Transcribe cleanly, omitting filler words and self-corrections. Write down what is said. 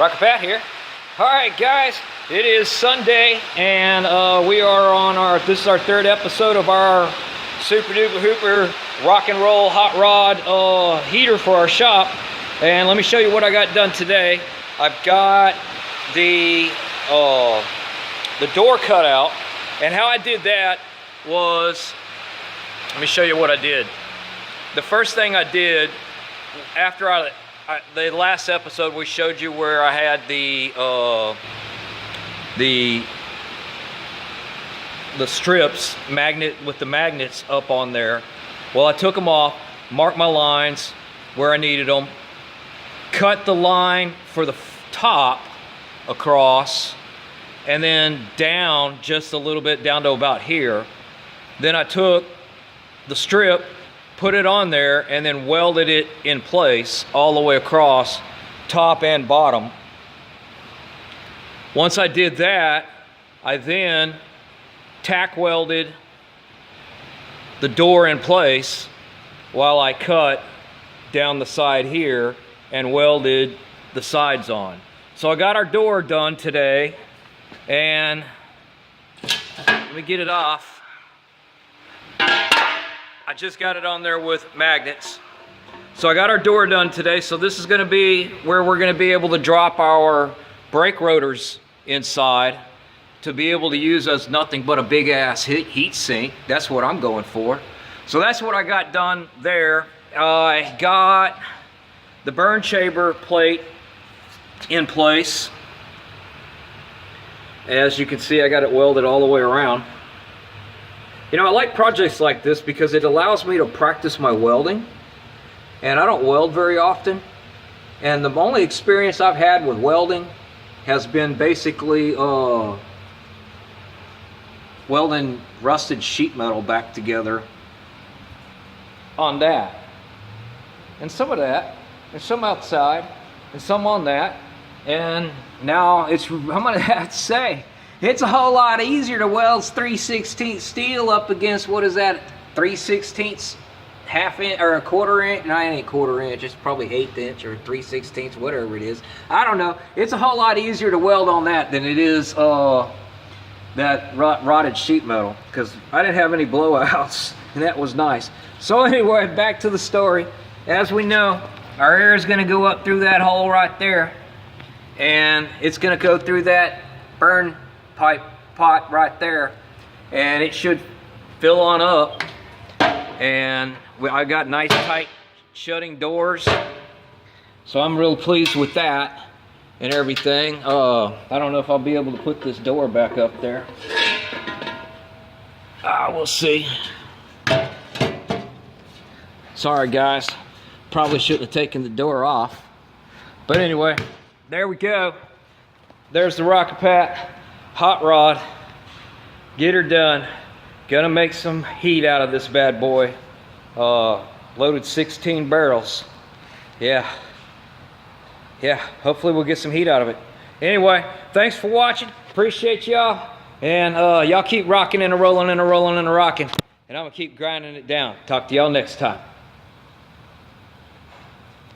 Rocket Pat here. Alright guys, it is Sunday and we are on this is our third episode of our super duper hooper rock and roll hot rod heater for our shop. And let me show you what I got done today. I've got the door cut out, and how I did that was, let me show you what I did. The first thing I did after the last episode, we showed you where I had the strips with the magnets up on there. Well, I took them off, marked my lines where I needed them, cut the line for the top across, and then down just a little bit down to about here. Then I took the strip, put it on there, and then welded it in place all the way across, top and bottom. Once I did that, I then tack welded the door in place while I cut down the side here and welded the sides on. So I got our door done today, and let me get it off. I just got it on there with magnets. So I got our door done today. So this is going to be where we're going to be able to drop our brake rotors inside to be able to use as nothing but a big ass heat sink. That's what I'm going for. So that's what I got done there. I got the burn chamber plate in place. As you can see, I got it welded all the way around. You know, I like projects like this because it allows me to practice my welding, and I don't weld very often, and the only experience I've had with welding has been basically welding rusted sheet metal back together on that, and some of that, and some outside, and some on that, and now I'm gonna have to say, it's a whole lot easier to weld 3/16 steel up against, what is that, 3/16 half inch or a quarter inch? No, it ain't quarter inch, it's probably 1/8 inch or 3/16, whatever it is. I don't know. It's a whole lot easier to weld on that than it is that rotted sheet metal, because I didn't have any blowouts, and that was nice. So anyway, back to the story. As we know, our air is going to go up through that hole right there, and it's going to go through that burn pipe pot right there, and it should fill on up. And I got nice tight shutting doors, so I'm real pleased with that and everything. I don't know if I'll be able to put this door back up there. We'll see. Sorry guys, probably shouldn't have taken the door off, but anyway, there we go. There's the Rocket Pat hot rod. Get her done. Gonna make some heat out of this bad boy. Loaded 16 barrels. Yeah, hopefully we'll get some heat out of it. Anyway, thanks for watching. Appreciate y'all. And y'all keep rocking and a rolling and a rolling and a rocking. And I'm gonna keep grinding it down. Talk to y'all next time.